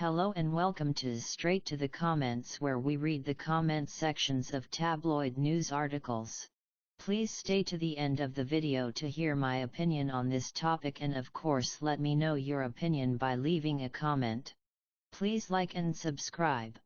Hello and welcome to Straight to the Comments, where we read the comment sections of tabloid news articles. Please stay to the end of the video to hear my opinion on this topic, and of course let me know your opinion by leaving a comment. Please like and subscribe.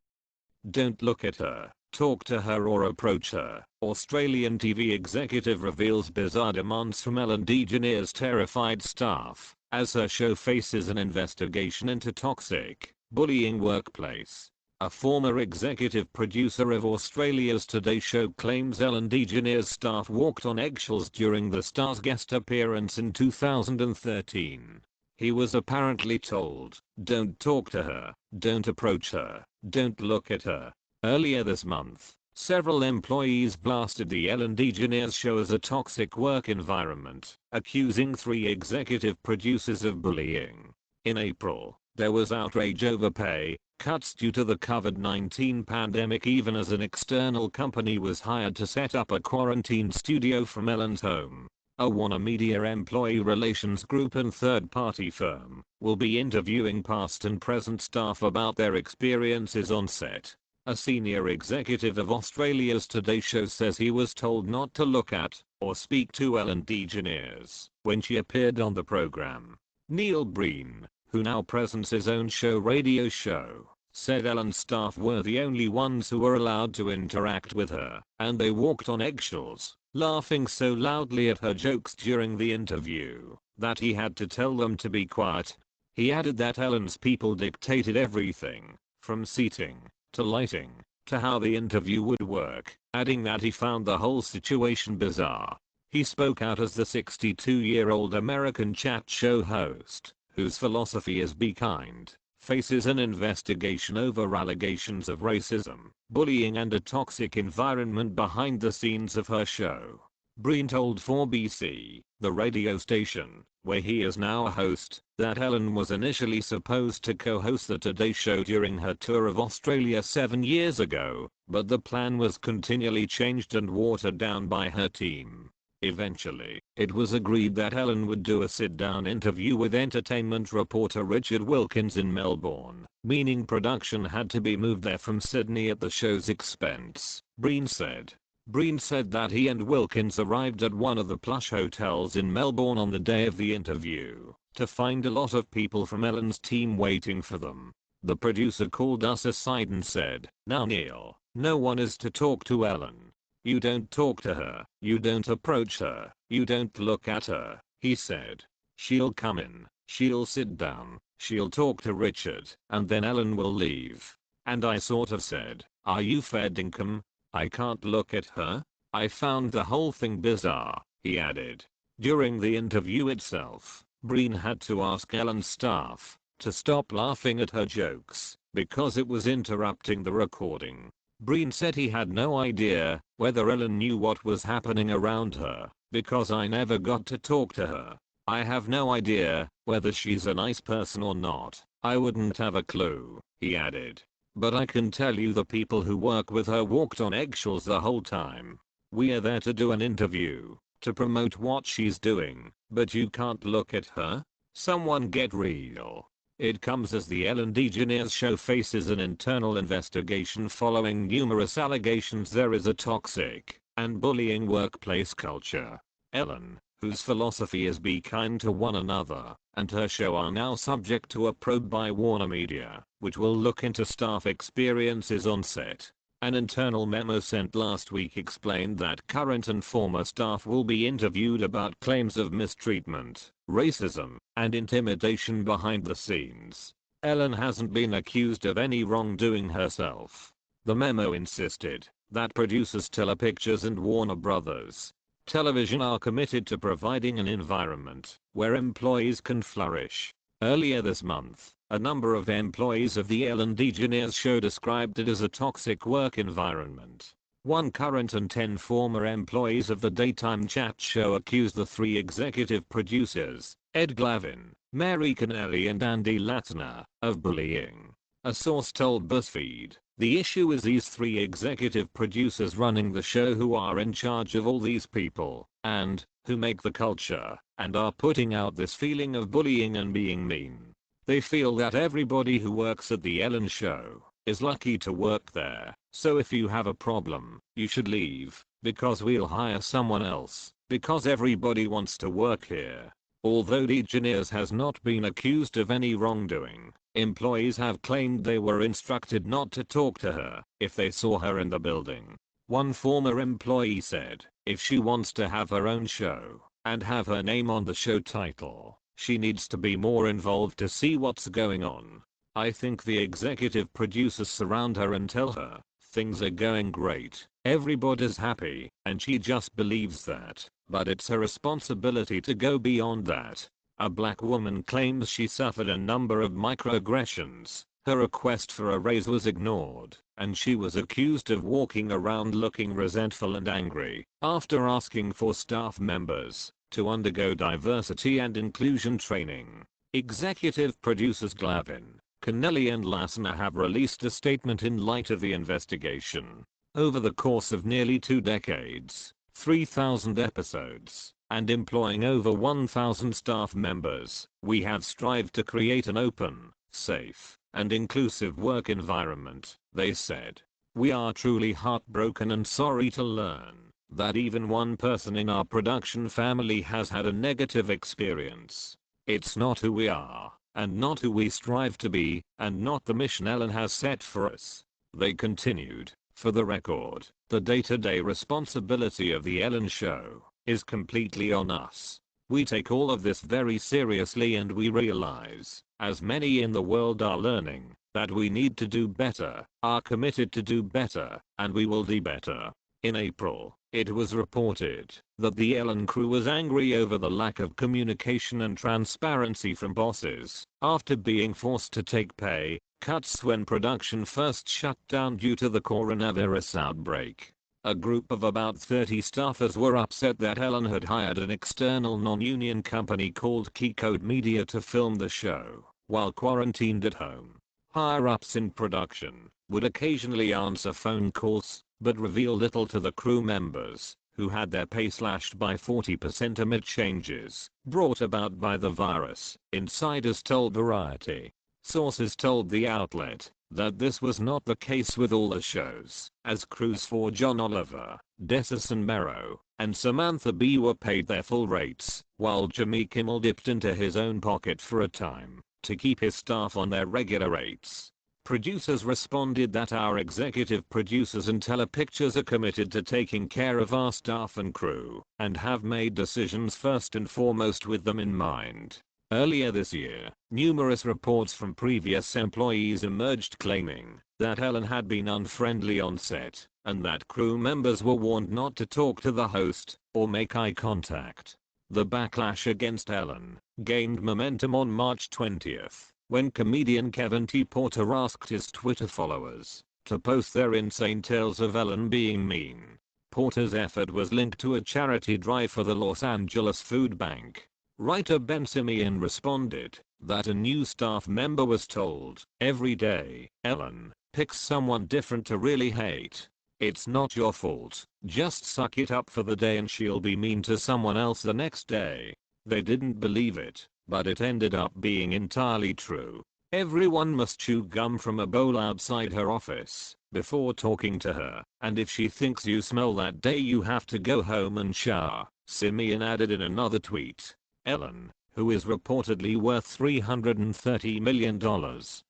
Don't look at her, talk to her or approach her. Australian TV executive reveals bizarre demands from Ellen DeGeneres' terrified staff as her show faces an investigation into toxic bullying workplace. A former executive producer of Australia's Today Show claims Ellen DeGeneres' staff walked on eggshells during the star's guest appearance in 2013. He was apparently told, "Don't talk to her, don't approach her, don't look at her." Earlier this month, several employees blasted the Ellen DeGeneres show as a toxic work environment, accusing 3 executive producers of bullying. In April, there was outrage over pay cuts due to the COVID-19 pandemic, even as an external company was hired to set up a quarantine studio from Ellen's home. A Warner Media employee relations group and third-party firm will be interviewing past and present staff about their experiences on set. A senior executive of Australia's Today Show says he was told not to look at or speak to Ellen DeGeneres when she appeared on the program. Neil Breen, who now presents his own radio show, said Ellen's staff were the only ones who were allowed to interact with her, and they walked on eggshells, laughing so loudly at her jokes during the interview that he had to tell them to be quiet. He added that Ellen's people dictated everything, from seating to lighting to how the interview would work, adding that he found the whole situation bizarre. He spoke out as the 62-year-old American chat show host, whose philosophy is be kind, faces an investigation over allegations of racism, bullying and a toxic environment behind the scenes of her show. Breen told 4BC, the radio station, where he is now a host, that Ellen was initially supposed to co-host the Today Show during her tour of Australia 7 years ago, but the plan was continually changed and watered down by her team. Eventually, it was agreed that Ellen would do a sit-down interview with entertainment reporter Richard Wilkins in Melbourne, meaning production had to be moved there from Sydney at the show's expense, Breen said. Breen said that he and Wilkins arrived at one of the plush hotels in Melbourne on the day of the interview to find a lot of people from Ellen's team waiting for them. The producer called us aside and said, "Now Neil, no one is to talk to Ellen. You don't talk to her, you don't approach her, you don't look at her," he said. "She'll come in, she'll sit down, she'll talk to Richard, and then Ellen will leave." And I sort of said, "Are you fair dinkum? I can't look at her?" I found the whole thing bizarre, he added. During the interview itself, Breen had to ask Ellen's staff to stop laughing at her jokes because it was interrupting the recording. Breen said he had no idea whether Ellen knew what was happening around her, because I never got to talk to her. "I have no idea whether she's a nice person or not. I wouldn't have a clue," he added. "But I can tell you the people who work with her walked on eggshells the whole time. We're there to do an interview, to promote what she's doing, but you can't look at her? Someone get real." It comes as the Ellen DeGeneres show faces an internal investigation following numerous allegations there is a toxic and bullying workplace culture. Ellen, whose philosophy is be kind to one another, and her show are now subject to a probe by Warner Media, which will look into staff experiences on set. An internal memo sent last week explained that current and former staff will be interviewed about claims of mistreatment, racism, and intimidation behind the scenes. Ellen hasn't been accused of any wrongdoing herself. The memo insisted that producers Telepictures and Warner Brothers Television are committed to providing an environment where employees can flourish. Earlier this month, a number of employees of the Ellen DeGeneres show described it as a toxic work environment. 1 current and 10 former employees of the daytime chat show accused the 3 executive producers, Ed Glavin, Mary Connelly and Andy Latner, of bullying. A source told BuzzFeed, "The issue is these 3 executive producers running the show who are in charge of all these people, and who make the culture, and are putting out this feeling of bullying and being mean. They feel that everybody who works at the Ellen Show is lucky to work there, so if you have a problem, you should leave, because we'll hire someone else, because everybody wants to work here. Although DeGeneres has not been accused of any wrongdoing, employees have claimed they were instructed not to talk to her if they saw her in the building. One former employee said, if she wants to have her own show and have her name on the show title, she needs to be more involved to see what's going on. I think the executive producers surround her and tell her, things are going great, everybody's happy, and she just believes that, but it's her responsibility to go beyond that. A black woman claims she suffered a number of microaggressions. Her request for a raise was ignored, and she was accused of walking around looking resentful and angry after asking for staff members to undergo diversity and inclusion training. Executive producers Glavin, Connelly and Lassner have released a statement in light of the investigation. Over the course of nearly 2 decades, 3,000 episodes, and employing over 1,000 staff members, we have strived to create an open, safe, and inclusive work environment, they said. We are truly heartbroken and sorry to learn that even one person in our production family has had a negative experience. It's not who we are, and not who we strive to be, and not the mission Ellen has set for us. They continued, for the record, the day-to-day responsibility of the Ellen Show is completely on us. We take all of this very seriously and we realize, as many in the world are learning, that we need to do better, are committed to do better, and we will do better. In April, it was reported that the Ellen crew was angry over the lack of communication and transparency from bosses after being forced to take pay cuts when production first shut down due to the coronavirus outbreak. A group of about 30 staffers were upset that Ellen had hired an external non-union company called Keycode Media to film the show while quarantined at home. Higher-ups in production would occasionally answer phone calls, but reveal little to the crew members, who had their pay slashed by 40% amid changes brought about by the virus, insiders told Variety. Sources told the outlet that this was not the case with all the shows, as crews for John Oliver, Desison Merrow, and Samantha Bee were paid their full rates, while Jimmy Kimmel dipped into his own pocket for a time to keep his staff on their regular rates. Producers responded that our executive producers and Telepictures are committed to taking care of our staff and crew, and have made decisions first and foremost with them in mind. Earlier this year, numerous reports from previous employees emerged claiming that Ellen had been unfriendly on set, and that crew members were warned not to talk to the host or make eye contact. The backlash against Ellen gained momentum on March 20th, when comedian Kevin T. Porter asked his Twitter followers to post their insane tales of Ellen being mean. Porter's effort was linked to a charity drive for the Los Angeles Food Bank. Writer Ben Simeon responded that a new staff member was told, every day, Ellen picks someone different to really hate. It's not your fault, just suck it up for the day and she'll be mean to someone else the next day. They didn't believe it, but it ended up being entirely true. Everyone must chew gum from a bowl outside her office before talking to her, and if she thinks you smell that day you have to go home and shower, Simeon added in another tweet. Ellen, who is reportedly worth $330 million,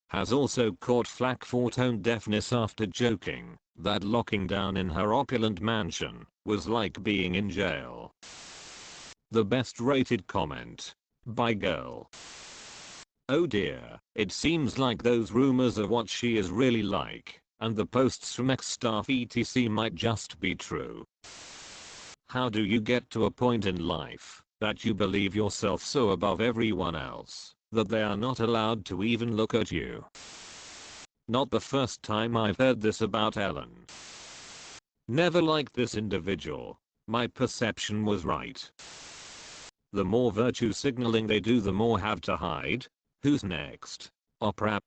has also caught flack for tone deafness after joking that locking down in her opulent mansion was like being in jail. The best rated comment. By Girl. Oh dear, it seems like those rumors are what she is really like, and the posts from ex-staff etc might just be true. How do you get to a point in life that you believe yourself so above everyone else that they are not allowed to even look at you? Not the first time I've heard this about Ellen. Never liked this individual. My perception was right. The more virtue signaling they do, the more have to hide. Who's next? Oprah.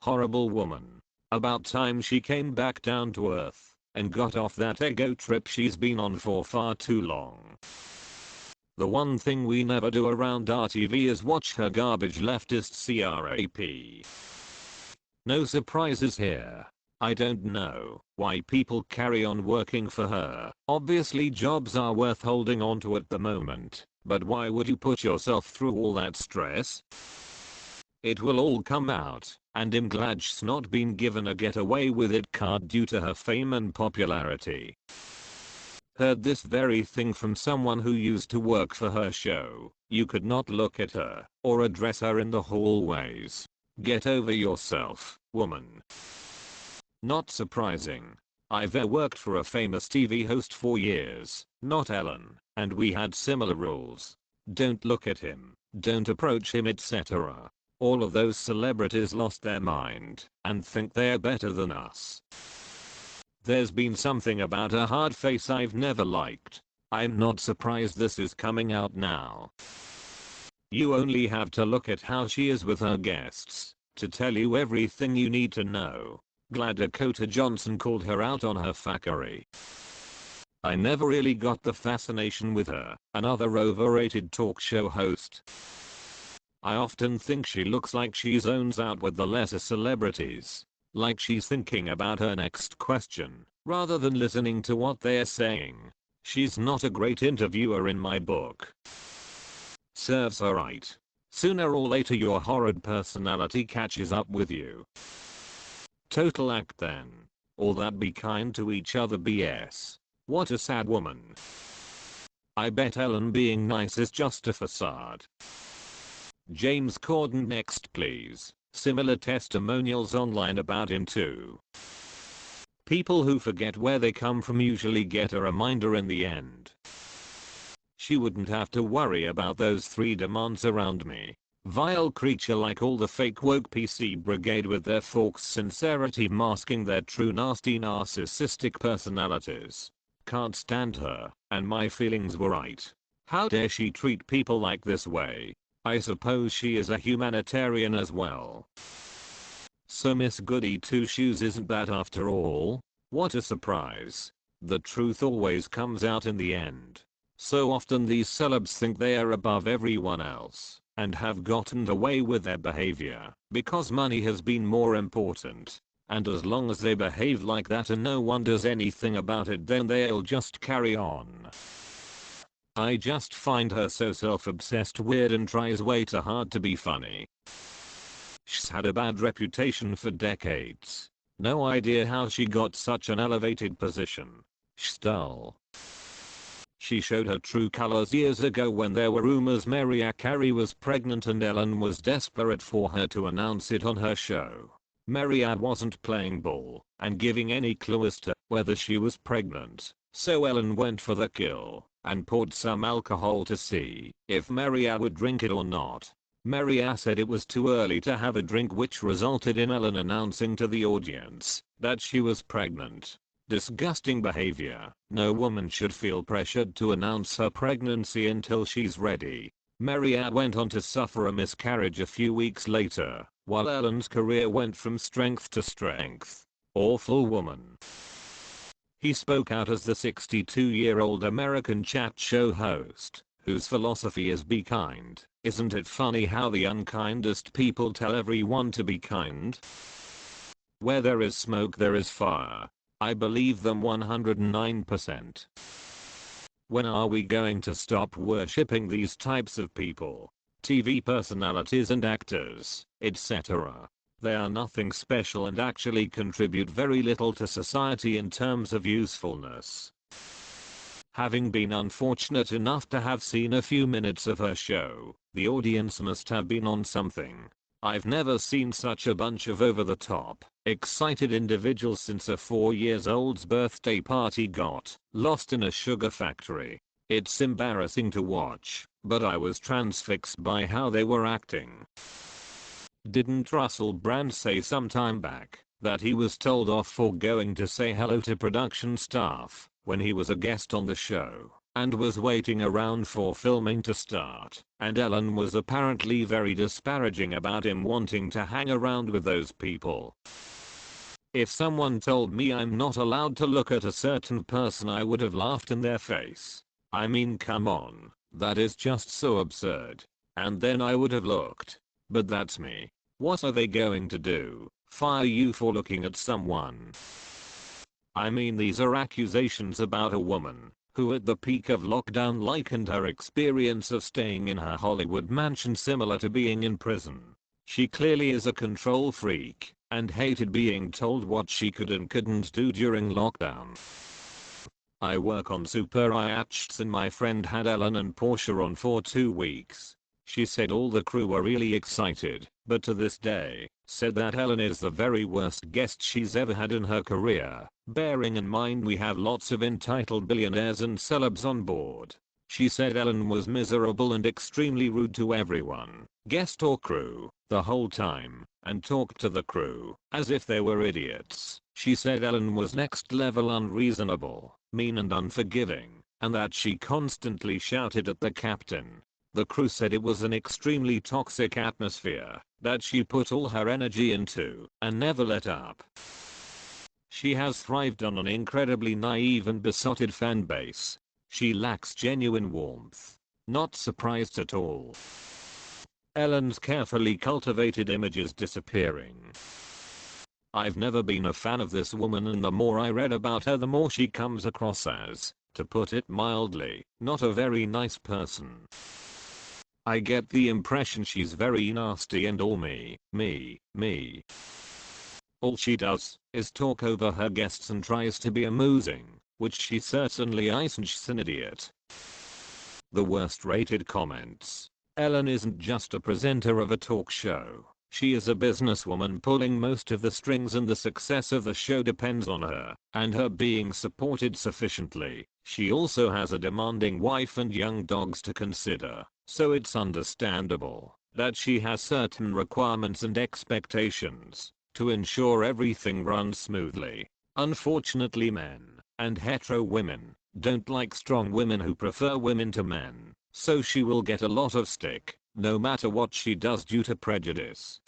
Horrible woman. About time she came back down to earth and got off that ego trip she's been on for far too long. The one thing we never do around RTV is watch her garbage leftist crap. No surprises here. I don't know why people carry on working for her. Obviously jobs are worth holding on to at the moment, but why would you put yourself through all that stress? It will all come out, and I'm glad she's not been given a get away with it card due to her fame and popularity. Heard this very thing from someone who used to work for her show. You could not look at her or address her in the hallways. Get over yourself, woman. Not surprising. I've worked for a famous TV host for years, not Ellen, and we had similar rules. Don't look at him, don't approach him, etc. All of those celebrities lost their mind and think they're better than us. There's been something about her hard face I've never liked. I'm not surprised this is coming out now. You only have to look at how she is with her guests to tell you everything you need to know. Glad Dakota Johnson called her out on her fuckery. I never really got the fascination with her. Another overrated talk show host. I often think she looks like she zones out with the lesser celebrities. Like she's thinking about her next question, rather than listening to what they're saying. She's not a great interviewer in my book. Serves her right. Sooner or later your horrid personality catches up with you. Total act then. All that be kind to each other BS. What a sad woman. I bet Ellen being nice is just a facade. James Corden next please. Similar testimonials online about him too. People who forget where they come from usually get a reminder in the end. She wouldn't have to worry about those 3 demands around me. Vile creature like all the fake woke PC brigade with their false sincerity masking their true nasty narcissistic personalities. Can't stand her, and my feelings were right. How dare she treat people like this way? I suppose she is a humanitarian as well. So Miss Goody Two Shoes isn't that after all? What a surprise. The truth always comes out in the end. So often these celebs think they are above everyone else and have gotten away with their behavior because money has been more important. And as long as they behave like that and no one does anything about it, then they'll just carry on. I just find her so self-obsessed weird and tries way too hard to be funny. She's had a bad reputation for decades. No idea how she got such an elevated position. She's dull. She showed her true colors years ago when there were rumors Mariah Carey was pregnant and Ellen was desperate for her to announce it on her show. Mariah wasn't playing ball and giving any clue as to whether she was pregnant, so Ellen went for the kill and poured some alcohol to see if Mariah would drink it or not. Mariah said it was too early to have a drink, which resulted in Ellen announcing to the audience that she was pregnant. Disgusting behavior. No woman should feel pressured to announce her pregnancy until she's ready. Mariah went on to suffer a miscarriage a few weeks later, while Ellen's career went from strength to strength. Awful woman. He spoke out as the 62-year-old American chat show host, whose philosophy is be kind. Isn't it funny how the unkindest people tell everyone to be kind? Where there is smoke there is fire. I believe them 109%. When are we going to stop worshipping these types of people? TV personalities and actors, etc. They are nothing special and actually contribute very little to society in terms of usefulness. Having been unfortunate enough to have seen a few minutes of her show, the audience must have been on something. I've never seen such a bunch of over-the-top, excited individuals since a 4-year-old's birthday party got lost in a sugar factory. It's embarrassing to watch, but I was transfixed by how they were acting. Didn't Russell Brand say some time back that he was told off for going to say hello to production staff when he was a guest on the show and was waiting around for filming to start, and Ellen was apparently very disparaging about him wanting to hang around with those people. If someone told me I'm not allowed to look at a certain person, I would have laughed in their face. I mean, come on, That is just so absurd. And then I would have looked. But that's me. What are they going to do? Fire you for looking at someone? I mean, these are accusations about a woman who at the peak of lockdown likened her experience of staying in her Hollywood mansion similar to being in prison. She clearly is a control freak and hated being told what she could and couldn't do during lockdown. I work on Super IHs and my friend had Ellen and Portia on for 2 weeks. She said all the crew were really excited, but to this day, said that Ellen is the very worst guest she's ever had in her career, bearing in mind we have lots of entitled billionaires and celebs on board. She said Ellen was miserable and extremely rude to everyone, guest or crew, the whole time, and talked to the crew as if they were idiots. She said Ellen was next level unreasonable, mean and unforgiving, and that she constantly shouted at the captain. The crew said it was an extremely toxic atmosphere that she put all her energy into and never let up. She has thrived on an incredibly naive and besotted fan base. She lacks genuine warmth. Not surprised at all. Ellen's carefully cultivated image is disappearing. I've never been a fan of this woman, and the more I read about her the more she comes across as, to put it mildly, not a very nice person. I get the impression she's very nasty and all me. All she does is talk over her guests and tries to be amusing, which she certainly isn't. She's an idiot. The worst rated comments. Ellen isn't just a presenter of a talk show. She is a businesswoman pulling most of the strings, and the success of the show depends on her and her being supported sufficiently. She also has a demanding wife and young dogs to consider, so it's understandable that she has certain requirements and expectations to ensure everything runs smoothly. Unfortunately, men and hetero women don't like strong women who prefer women to men, so she will get a lot of stick no matter what she does due to prejudice.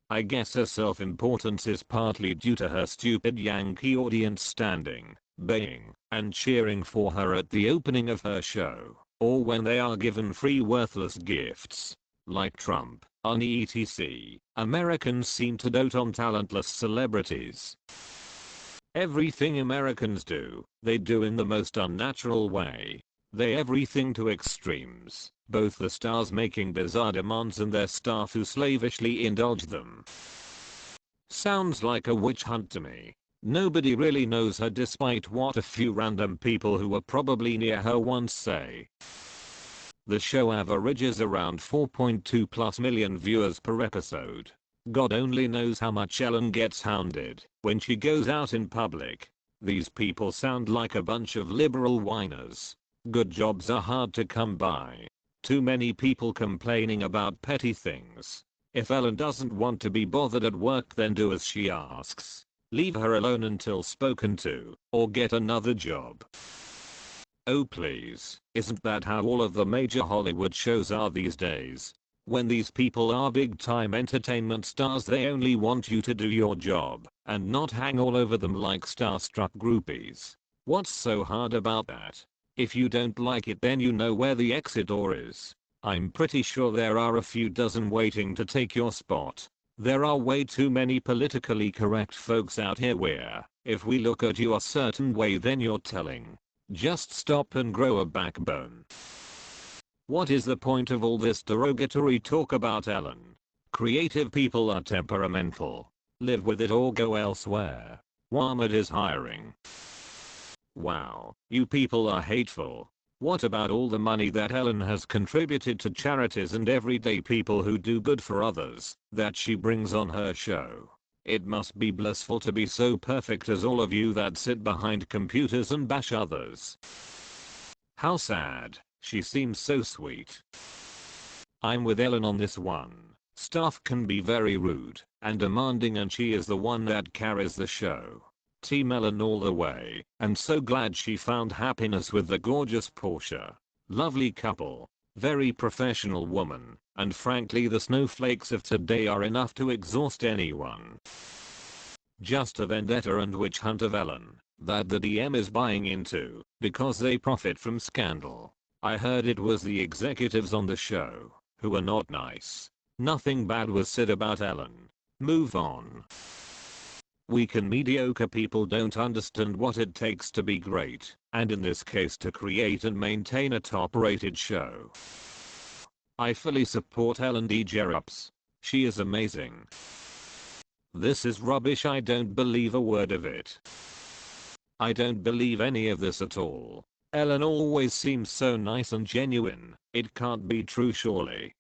I guess her self-importance is partly due to her stupid Yankee audience standing, baying, and cheering for her at the opening of her show, or when they are given free worthless gifts. Like Trump, etc. Americans seem to dote on talentless celebrities. Everything Americans do, they do in the most unnatural way. They everything to extremes, both the stars making bizarre demands and their staff who slavishly indulge them. Sounds like a witch hunt to me. Nobody really knows her despite what a few random people who were probably near her once say. The show averages around 4.2+ million viewers per episode. God only knows how much Ellen gets hounded when she goes out in public. These people sound like a bunch of liberal whiners. Good jobs are hard to come by. Too many people complaining about petty things. If Ellen doesn't want to be bothered at work, then do as she asks. Leave her alone until spoken to, or get another job. Oh please, isn't that how all of the major Hollywood shows are these days? When these people are big time entertainment stars, they only want you to do your job and not hang all over them like starstruck groupies. What's so hard about that? If you don't like it, then you know where the exit door is. I'm pretty sure there are a few dozen waiting to take your spot. There are way too many politically correct folks out here where, if we look at you a certain way, then you're telling. Just stop and grow a backbone. What is the point of all this derogatory talk about Ellen? Creative people are temperamental. Live with it or go elsewhere. Walmart is hiring. Wow, you people are hateful. What about all the money that Ellen has contributed to charities and everyday people who do good for others that she brings on her show? It must be blissful to be so perfect as all of you that sit behind computers and bash others. How sad. She seems so sweet. I'm with Ellen on this one. Staff can be very rude and demanding, and she is the one that carries the show. Team Ellen all the way, and so glad she found happiness with the gorgeous Portia. Lovely couple. Very professional woman, and frankly the snowflakes of today are enough to exhaust anyone. Just a vendetta and witch hunt of Ellen that the DM is buying into because they profit from scandal. I heard it was the executives on the show who were not nice. Nothing bad was said about Ellen. Move on. Weak and mediocre people don't understand what it takes to be great, and in this case to create and maintain a top-rated show. I fully support Ellen DeGeneres. She is amazing. This is rubbish. I don't believe a word of it. I don't believe any of this at all. Ellen always seems so nice and genuine. It can't be true surely.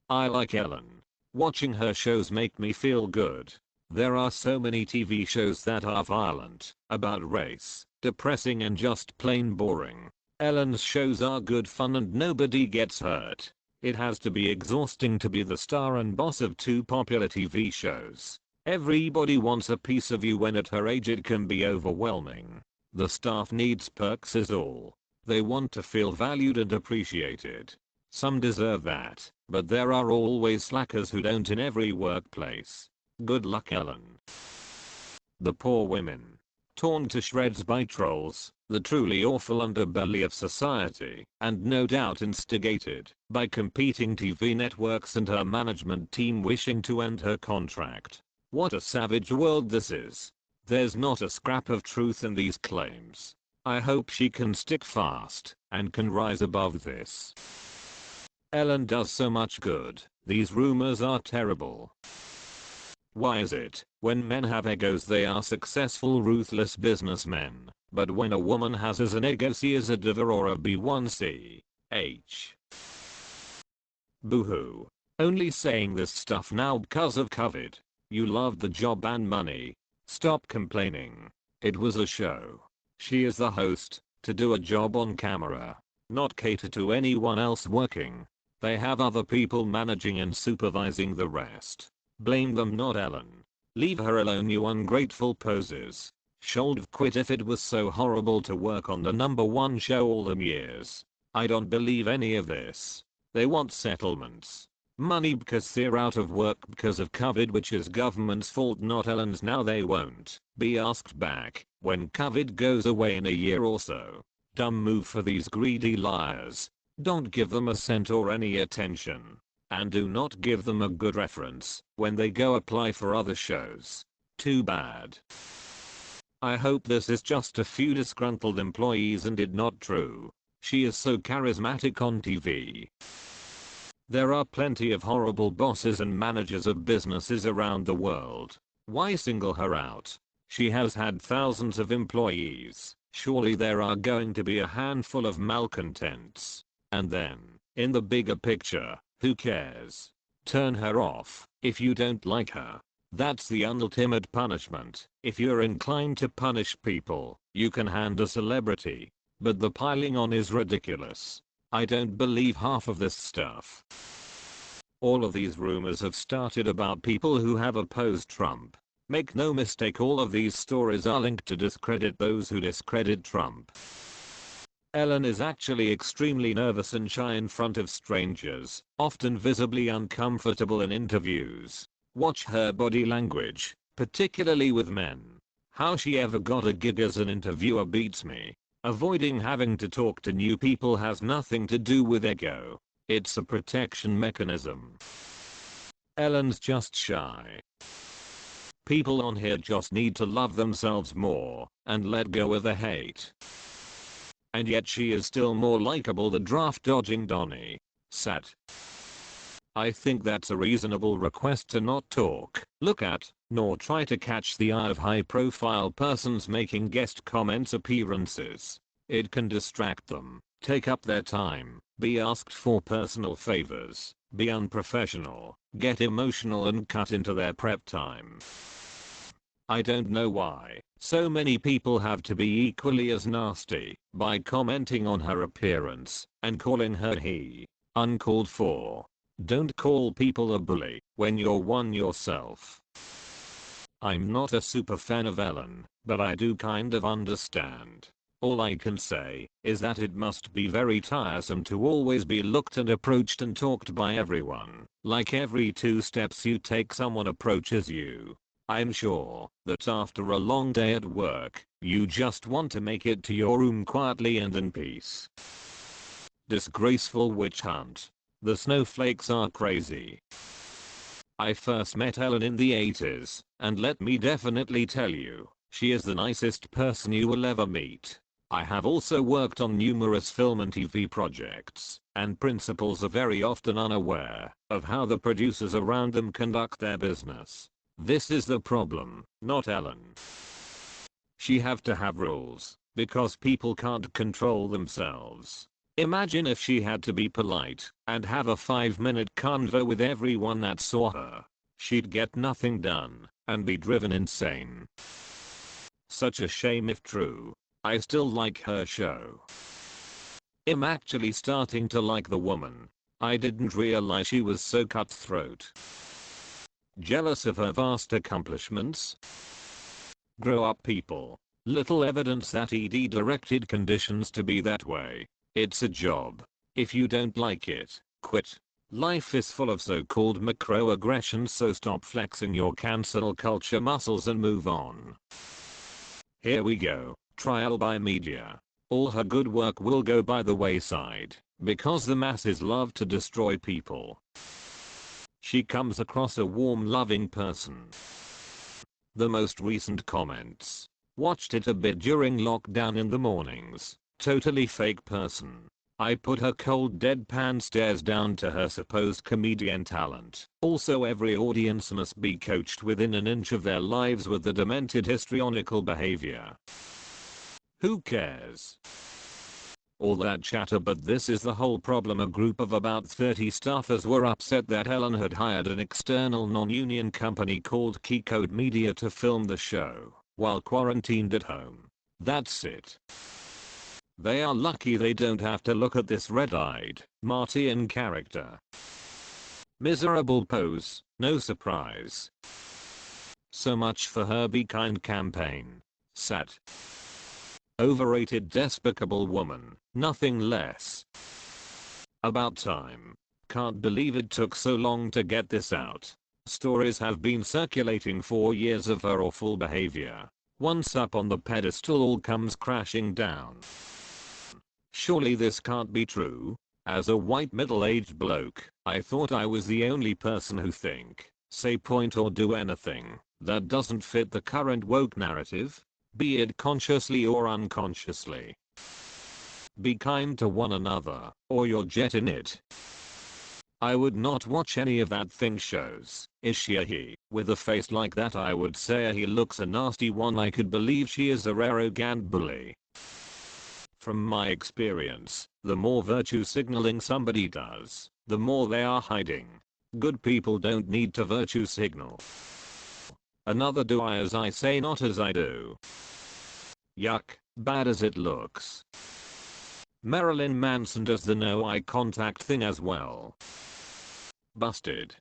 I like Ellen. Watching her shows make me feel good. There are so many TV shows that are violent, about race, depressing and just plain boring. Ellen's shows are good fun and nobody gets hurt. It has to be exhausting to be the star and boss of two popular TV shows. Everybody wants a piece of you when at her age it can be overwhelming. The staff needs perks is all. They want to feel valued and appreciated. Some deserve that, but there are always slackers who don't in every workplace. Good luck, Ellen. The poor women. Torn to shreds by trolls, the truly awful underbelly of society, and no doubt instigated by competing TV networks and her management team wishing to end her contract. What a savage world this is. There's not a scrap of truth in these claims. I hope she can stick fast and can rise above this. Ellen does so much good. These rumors are terrible. Why is it, when men have egos they are successful ruthless businessmen, but when a woman has as an ego she is a diva or a B1C? Boo-hoo. Only saying this stuff now because of COVID. You loved the job and money. Stop complaining. It was a show. She is the host, to do a job on camera, not cater to anyone else working. They have other people managing and supervising the rest. Blame them, not Ellen. Leave her alone, you ungrateful poses. Should've quit if it was so horrible to work on the #1 show all them years. I don't believe any of this. They want settlements. Money because they're out of work because of COVID, which is government's fault, not Ellen's. Now they won't be asked back when COVID goes away in a year or so. Dumb move for these greedy liars. Don't give them a cent or any attention. And do not give them a good reference when they go apply for other shows. Too bad. I hope this is just a few disgruntled employees and not true. She is so charismatic on TV. There are plenty of horrible bosses and managers of businesses around the world. Why single her out? She has had thousands of employees. Surely there are going to be a handful of malcontents. And then, in the bigger picture, who cares? Turn her off if you don't like her. That's the ultimate punishment. If you're inclined to punish people, you can hand a celebrity. But the piling on is ridiculous. I don't believe half of this stuff. All of these rumors have started about people who have opposed Trump. Make no mistake, all of these stories are linked to discredit those who discredit Trump. Ellen is actually extremely nervous and shy in front of strangers, often visibly uncomfortable in interviews. Watch her body language, particularly with men. How she ever got a gig as an interviewer beats me. Avoiding having to talk to new people has nothing to do with ego. It's a protection mechanism. Ellen's just shy. People on here just need to love themselves more and let go of the hate. And yet she is still more likable than draft dodging Donnie. Sad. I think that's a reasonable request to not talk, look at, nor try to catch the eye of high profile persons making guest comments appearances. It can distract them, take up their time, be asked for personal favors, be unprofessional, get emotional and cut into their prep time. I don't know why so many people have to be equally as nasty by commenting on her appearance and calling her he. Uncalled for. Don't call people a bully when you're one yourself. I'm not a super fan of Ellen, but I do kind of understand. All I can say is that it must be very tiresome to always be looked and approached and talked by everyone. Like every 2 steps you take someone approaches you. I'm sure that after a long day at work, you just want to make it to your room quietly and in peace. Disgraceful witch hunt. The snowflakes are crazy. I first met Ellen in the 80s, and let me definitely tell you, she is the nicest person you will ever meet. I have also worked on numerous film and TV projects, and principals are very often unaware of how the producers around them conduct their business. This is the problem, not Ellen. She have to have rules, because people can't control themselves. Imagine if she had to be polite and have a 5-minute convo with everyone that saw her. She'd get nothing done and be driven insane. Such a shame if true. I still like her show. I'm actually starting to like the woman. I didn't realize she was so cutthroat. Jealous of her vast accomplishments? Grow up, people. Little evidence that ED directed conditions to be that way. It's a job. If you don't like it, quit. Life is full of so-called microaggressions, so stop flexing your cancel culture muscles and move on. Here we go. Trial by media. All her good work will go by the wayside, because the masses love to destroy people. She comes across a warm, loving person. The most recent comments. Watched it a bit during lockdown in the mornings. Totally fake person. I put her cold deadpan stares down to her supposed comedian talent. Also, every audience must be coached within an inch of their lives with the demented histrionical behavior. Who cares? All that chatter, but this is the whole problem. A group of about 30 staffers were upset that Ellen had hired an external non-union company called Keycode Media to film the show while quarantined at home. That's it. They are lucky they don't have to look at this red-eyed Martian character. Miserable pose, no surprise. So much for her Be Kind campaign. Sad. Overrated, despicable woman, nothing less. About time. Can't believe it took so long to get this out. Stories have been circulating for years of her awful behavior. Once up on the pedestal, all comes crashing down. Surely this can't be true. As a white middle-aged bloke, I thought I was the only person who think, say, point or do anything that doesn't fit the current woke narrative, be it consciously or unconsciously. Be kind to one another, or you're jetting it. I would not watch any of that thing shows. Is she a he? With a face like that, I would say he looks a nasty one. I could believe she is a arrogant bully. From my experience, the more virtue signaling somebody does, the more they are hiding. Good people don't need to virtue signal. Another do I as I say, not as I do. Yuck, bad as it looks. Marilyn Manson does the no eye contact thing as well. Busted.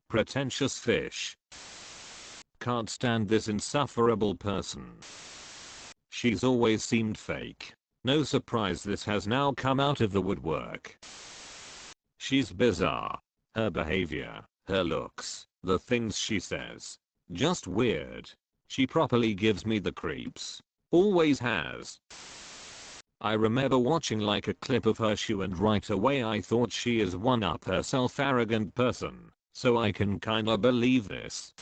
Pretentious fish. Can't stand this insufferable person. She's always seemed fake. No surprise this has now come out of the woodwork. She's bizarre. Her behavior, her looks, the things she says. Just weird. She properly gives me the creeps. Always has. I remember watching like a clip of her shoe and right away I thought she is one up herself arrogant person. So I can kinda believe this.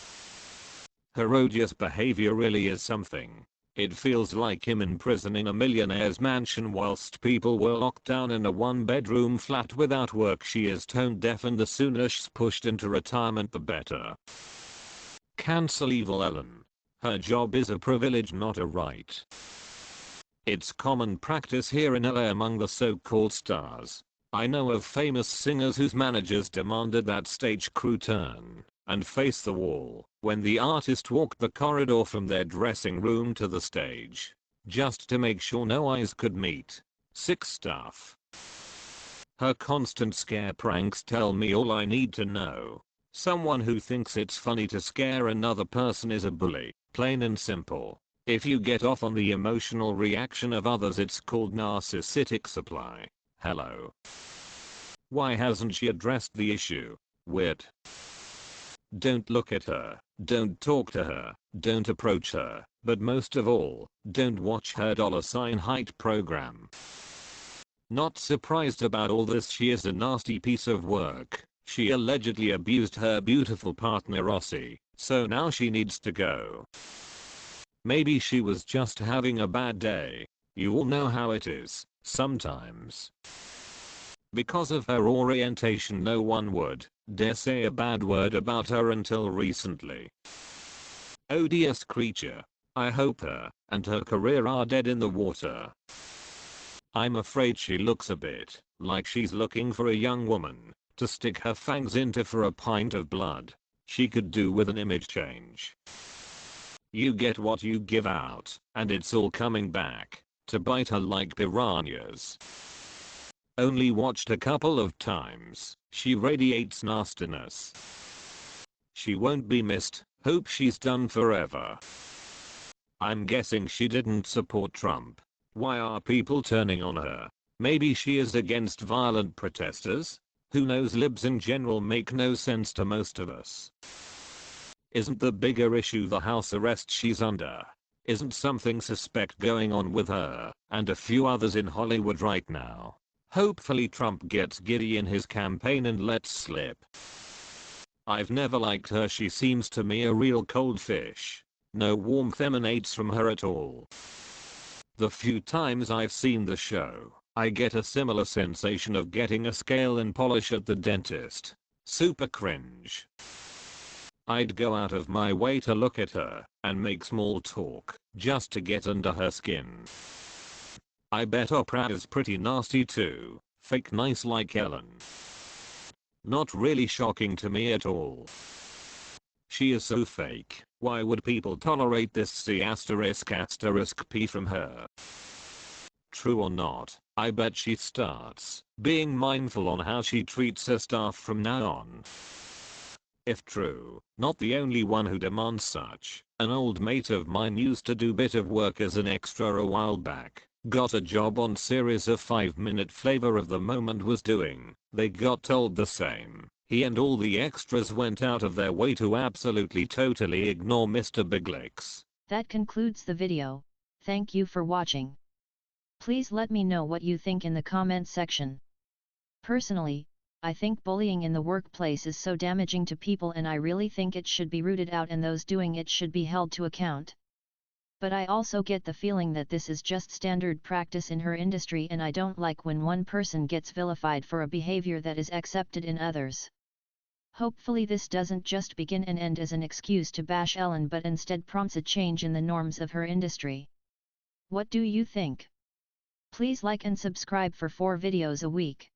Her odious behavior really is something. It feels like him in prison in a millionaire's mansion whilst people were locked down in a 1-bedroom flat without work. She is tone deaf, and the sooner she's pushed into retirement the better. Cancel evil Ellen. Her job is a privilege, not a right. It's common practice here in LA among the so-called stars. I know of famous singers whose managers demanded that stage crew turn and face the wall when the artist walked the corridor from their dressing room to the stage, just to make sure no eyes could meet. Sick stuff. Her constant scare pranks tell me all I need to know. Someone who thinks it's funny to scare another person is a bully, plain and simple. If you get off on the emotional reaction of others, it's called narcissistic supply. Hello. Why hasn't she addressed the issue? Weird. Don't look at her, don't talk to her, don't approach her, but most of all, don't watch her $height program. Not surprised about all this, she is a nasty piece of work. She allegedly abused her beautiful partner Rossi, so now she needs to go. Maybe she was just having a bad day. You all know how it is, sometimes. Because of her orientation, no one would dare say a bad word about her until recently. Odious creature. I hope her and her career are dead in the water. I'm afraid she looks a bit like she's looking for a young woman to stick her fangs into for a pint of blood. She could do with an image change. You get what you give out, and it's all coming back to bite her like piranhas. Only watched a couple of times. She radiates nastiness. She won't be missed. Hope she's done forever. I'm guessing she didn't support Trump. Why are people turning on her? Maybe she is against violent protesters? Who knows, libs in general make no sense to most of us. Isn't the bigger issue the house arrest she's under? Isn't something suspect going on with her and a few others in Hollywood right now? Hopefully Trump gets giddy in his campaign and lets slip. I've never liked her. She seems to me a real cold fish. No warmth emanates from her at all. The few times I've seen the show, I get a similar sensation of getting a scale and polish at the dentist. Super cringe. I'd go out of my way to look at her and make small talk just to get under her skin. I bet Oprah is pretty nasty too. Fake nice like Ellen. Not really shocking to me at all. She is so fake. Why would people tolerate this C***P from her? True or not, I bet she starts being mindful on how she treats her staff from now on. If true, not the only one who demands such. An old mate of mine used to do bit of work as an extra a while back. Got a job on series of 5-minute Flavor of the Moment was doing. They got told the same. He and all the extras went out of their way to absolutely totally ignore Mr. Big Licks. That concludes the video. Thank you for watching. Please let me know what you think in the comment section. Personally, I think bullying in the workplace is so damaging to people, and I really think it should be rooted out and those doing it should be held to account. But I also get the feeling that this is just standard practice in her industry, and I don't like when one person gets vilified for a behavior that is accepted in others. Hopefully this doesn't just begin and end as an excuse to bash Ellen, but instead prompts a change in the norms of her industry. What do you think? Please like and subscribe for 4 videos a week.